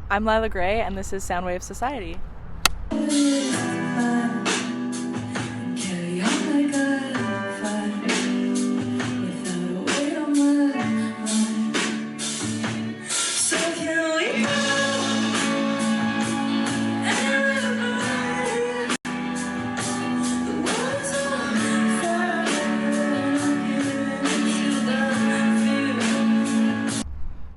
I'm Lila Gray, and this is Soundwave Society.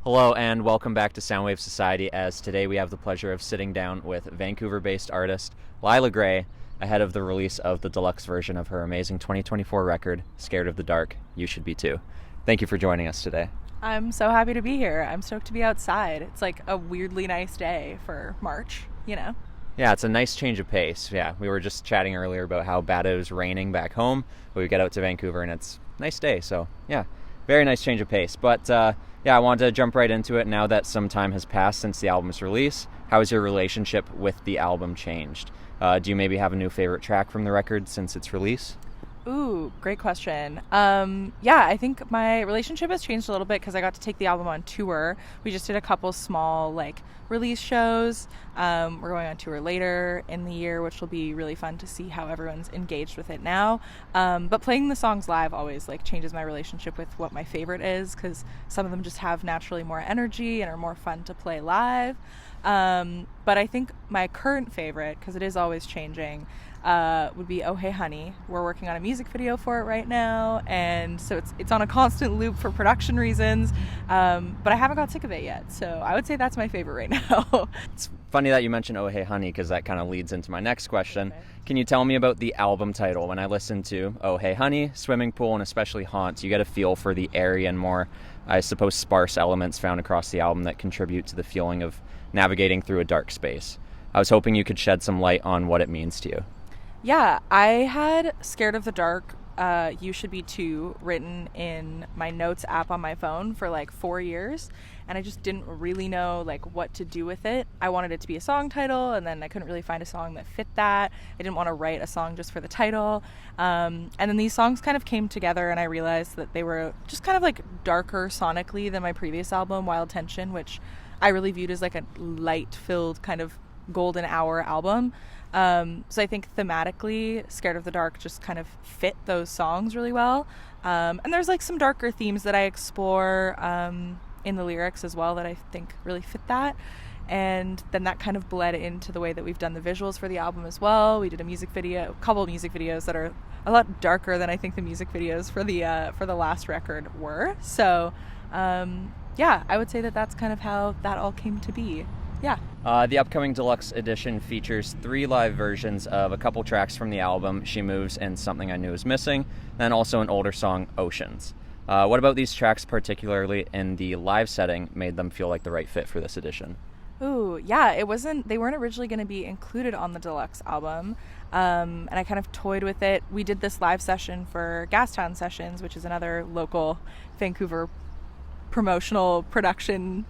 Hello and welcome back to Soundwave Society, as today we have the pleasure of sitting down with Vancouver-based artist Lila Gray ahead of the release of the deluxe version of her amazing 2024 record, Scared of the Dark, You Should Be Too. Thank you for joining us today. I'm so happy to be here. I'm stoked to be outside. It's like a weirdly nice day for March, you know? Yeah, it's a nice change of pace. Yeah, we were just chatting earlier about how bad it was raining back home, but we get out to Vancouver and it's a nice day, so yeah, very nice change of pace. But yeah, I wanted to jump right into it now that some time has passed since the album's release. How has your relationship with the album changed? Do you maybe have a new favorite track from the record since its release? Ooh, great question. Yeah, I think my relationship has changed a little bit because I got to take the album on tour. We just did a couple small release shows. We're going on tour later in the year, which will be really fun to see how everyone's engaged with it now. But playing the songs live always changes my relationship with what my favorite is, because some of them just have naturally more energy and are more fun to play live. But I think my current favorite, because it is always changing, would be Oh Hey Honey. We're working on a music video for it right now, and so it's on a constant loop for production reasons, but I haven't got sick of it yet, so I would say that's my favorite right now. It's funny that you mentioned Oh Hey Honey, because that kind of leads into my next question. Okay. Can you tell me about the album title? When I listen to Oh Hey Honey, Swimming Pool, and especially Haunt, you get a feel for the airy and more, I suppose, sparse elements found across the album that contribute to the feeling of navigating through a dark space. I was hoping you could shed some light on what it means to you. Yeah, I had Scared of the Dark, You Should Be Too written in my notes app on my phone for 4 years, and I just didn't really know what to do with it. I wanted it to be a song title, and then I couldn't really find a song that fit that. I didn't want to write a song just for the title. And then these songs kind of came together, and I realized that they were just kind of darker sonically than my previous album, Wild Tension, which I really viewed as a light-filled kind of golden hour album. So I think thematically Scared of the Dark just kind of fit those songs really well. And there's some darker themes that I explore in the lyrics as well that I think really fit that. And then that kind of bled into the way that we've done the visuals for the album as well. We did a couple music videos that are a lot darker than I think the music videos for the last record were. So yeah, I would say that that's kind of how that all came to be. Yeah. The upcoming deluxe edition features 3 live versions of a couple tracks from the album, She Moves and Something I Knew Was Missing, and also an older song, Oceans. What about these tracks, particularly in the live setting, made them feel like the right fit for this edition? Ooh, yeah, they weren't originally going to be included on the deluxe album, and I kind of toyed with it. We did this live session for Gastown Sessions, which is another local Vancouver promotional production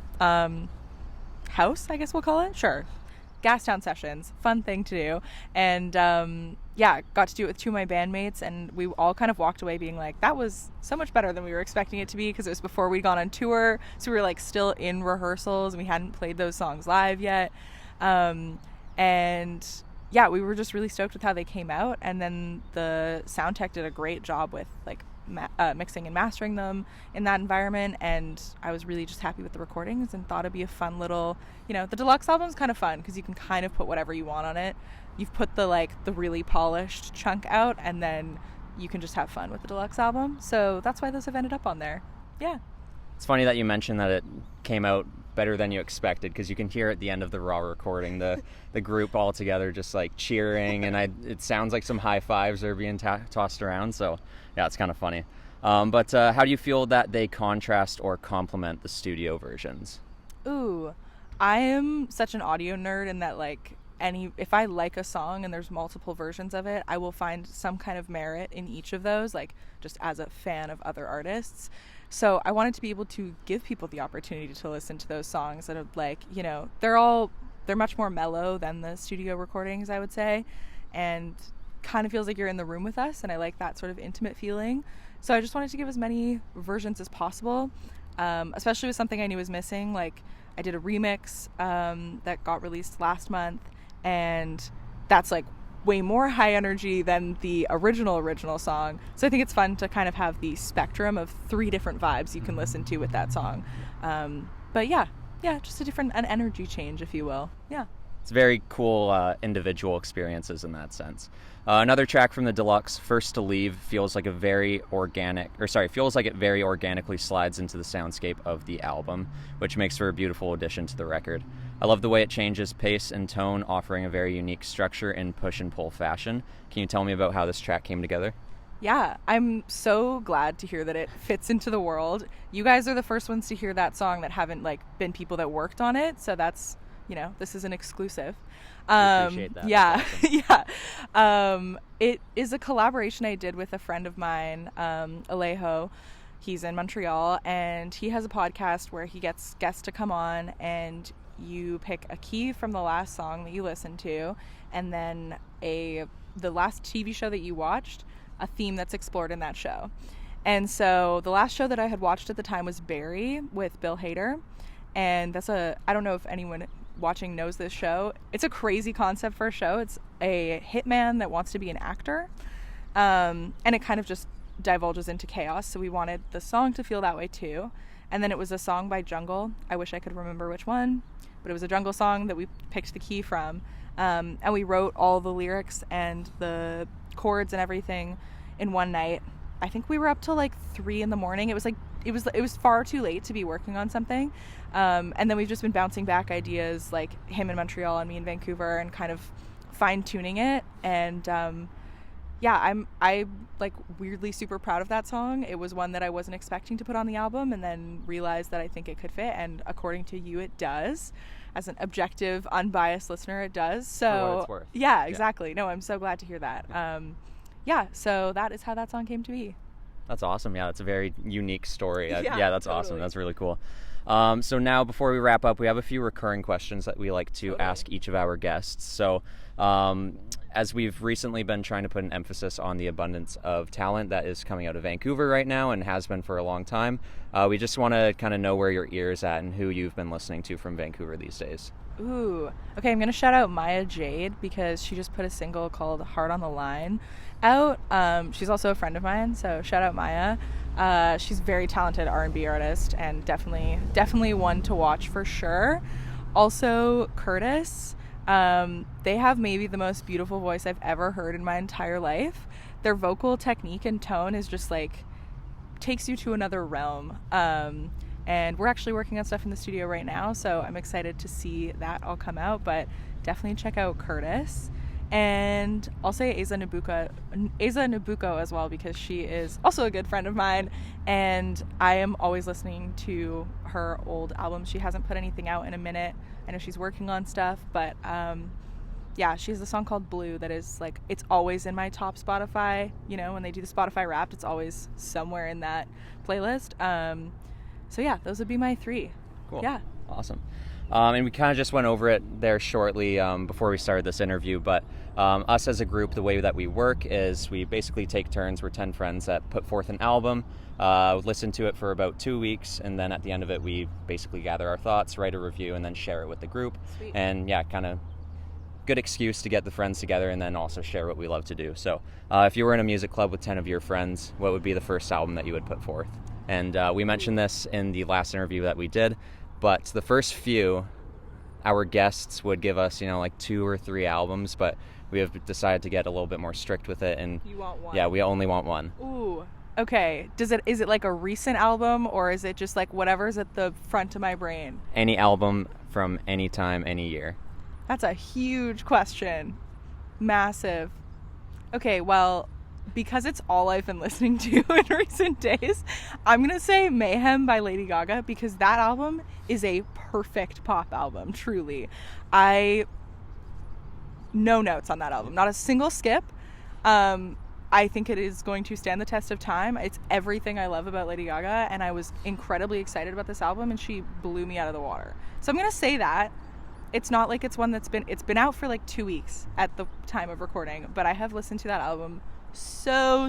house, I guess we'll call it. Sure. Gastown Sessions. Fun thing to do. And yeah, got to do it with 2 of my bandmates, and we all kind of walked away being that was so much better than we were expecting it to be, because it was before we'd gone on tour, so we were still in rehearsals and we hadn't played those songs live yet. And yeah, we were just really stoked with how they came out, and then the sound tech did a great job with mixing and mastering them in that environment, and I was really just happy with the recordings and thought it'd be a fun little, the deluxe album's kind of fun because you can kind of put whatever you want on it. You've put the really polished chunk out, and then you can just have fun with the deluxe album, so that's why those have ended up on there. Yeah. It's funny that you mentioned that it came out better than you expected, because you can hear at the end of the raw recording the group all together just cheering, and it sounds like some high fives are being tossed around, so yeah, it's kind of funny. But how do you feel that they contrast or complement the studio versions? Ooh, I am such an audio nerd in that if I like a song and there's multiple versions of it, I will find some kind of merit in each of those, just as a fan of other artists. So I wanted to be able to give people the opportunity to listen to those songs that are they're much more mellow than the studio recordings, I would say, and kind of feels like you're in the room with us, and I like that sort of intimate feeling. So I just wanted to give as many versions as possible, especially with Something I Knew Was Missing. I I did a remix that got released last month, and that's like way more high energy than the original song. So I think it's fun to kind of have the spectrum of 3 different vibes you can listen to with that song. But yeah, just an energy change, if you will. Yeah. It's very cool individual experiences in that sense. Another track from the deluxe, First to Leave, feels like it very organically slides into the soundscape of the album, which makes for a beautiful addition to the record. I love the way it changes pace and tone, offering a very unique structure in push and pull fashion. Can you tell me about how this track came together? Yeah, I'm so glad to hear that it fits into the world. You guys are the first ones to hear that song that haven't been people that worked on it, so that's, this is an exclusive. Appreciate that. Yeah, awesome. yeah. It is a collaboration I did with a friend of mine, Alejo. He's in Montreal, and he has a podcast where he gets guests to come on, and you pick a key from the last song that you listened to, and then the last TV show that you watched, a theme that's explored in that show. And so the last show that I had watched at the time was Barry with Bill Hader, and I don't know if anyone watching knows this show. It's a crazy concept for a show. It's a hitman that wants to be an actor, and it kind of just divulges into chaos, so we wanted the song to feel that way too. And then it was a song by Jungle. I wish I could remember which one, but it was a Jungle song that we picked the key from, and we wrote all the lyrics and the chords and everything in one night. I think we were up till 3 a.m. It was far too late to be working on something, and then we've just been bouncing back ideas, like him in Montreal and me in Vancouver, and kind of fine-tuning it. And I'm weirdly super proud of that song. It was one that I wasn't expecting to put on the album, and then realized that I think it could fit, and according to you it does. As an objective, unbiased listener, it does. So for what it's worth. Yeah, exactly. No, I'm so glad to hear that. So that is how that song came to be. That's awesome. Yeah, that's a very unique story. That's totally awesome. That's really cool. So now, before we wrap up, we have a few recurring questions that we like to ask each of our guests. So as we've recently been trying to put an emphasis on the abundance of talent that is coming out of Vancouver right now and has been for a long time, we just want to kind of know where your ear is at and who you've been listening to from Vancouver these days. Ooh. Okay, I'm going to shout out Maya Jade, because she just put a single called Heart on the Line out. She's also a friend of mine, so shout out Maya. She's a very talented R&B artist, and definitely one to watch for sure. Also, Curtis. They have maybe the most beautiful voice I've ever heard in my entire life. Their vocal technique and tone is just takes you to another realm. And we're actually working on stuff in the studio right now, so I'm excited to see that all come out. But definitely check out Curtis. And I'll say Asa Nabucco as well, because she is also a good friend of mine, and I am always listening to her old albums. She hasn't put anything out in a minute. I know she's working on stuff, but she has a song called Blue that is it's always in my top Spotify. When they do the Spotify Wrapped, it's always somewhere in that playlist. Those would be my 3. Cool. Yeah. Awesome. And we kind of just went over it there shortly before we started this interview, but us as a group, the way that we work is we basically take turns. We're 10 friends that put forth an album, listen to it for about 2 weeks, and then at the end of it, we basically gather our thoughts, write a review, and then share it with the group. Sweet. And kind of good excuse to get the friends together and then also share what we love to do. So if you were in a music club with 10 of your friends, what would be the first album that you would put forth? And we mentioned this in the last interview that we did, but the first few, our guests would give us, 2 or 3 albums, but we have decided to get a little bit more strict with it. And you want one? Yeah, we only want one. Ooh. Okay. Is it a recent album, or is it just whatever's at the front of my brain? Any album from any time, any year. That's a huge question. Massive. Okay, well, because it's all I've been listening to in recent days, I'm going to say Mayhem by Lady Gaga, because that album is a perfect pop album, truly. No notes on that album. Not a single skip. I think it is going to stand the test of time. It's everything I love about Lady Gaga, and I was incredibly excited about this album, and she blew me out of the water. So I'm going to say that. It's not it's one it's been out for 2 weeks at the time of recording, but I have listened to that album so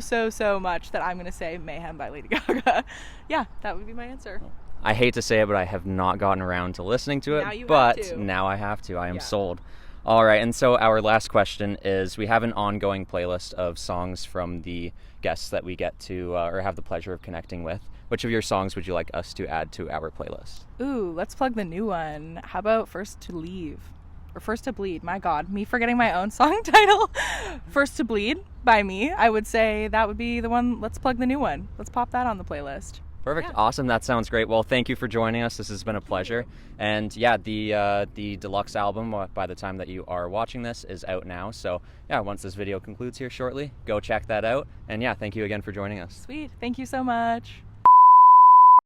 much that I'm going to say Mayhem by Lady Gaga. Yeah, that would be my answer. I hate to say it, but I have not gotten around to listening to it. Now you have but to. now I have to. I am Yeah. sold. All right, and so our last question is, we have an ongoing playlist of songs from the guests that we get to or have the pleasure of connecting with. Which of your songs would you like us to add to our playlist? Ooh, let's plug the new one. How about First to Leave? Or First to Bleed. My God, me forgetting my own song title. First to Bleed by me. I would say that would be the one. Let's plug the new one. Let's pop that on the playlist. Perfect. Yeah. Awesome. That sounds great. Well, thank you for joining us. This has been a pleasure. And yeah, the deluxe album, by the time that you are watching this, is out now. So yeah, once this video concludes here shortly, go check that out. And yeah, thank you again for joining us. Sweet. Thank you so much.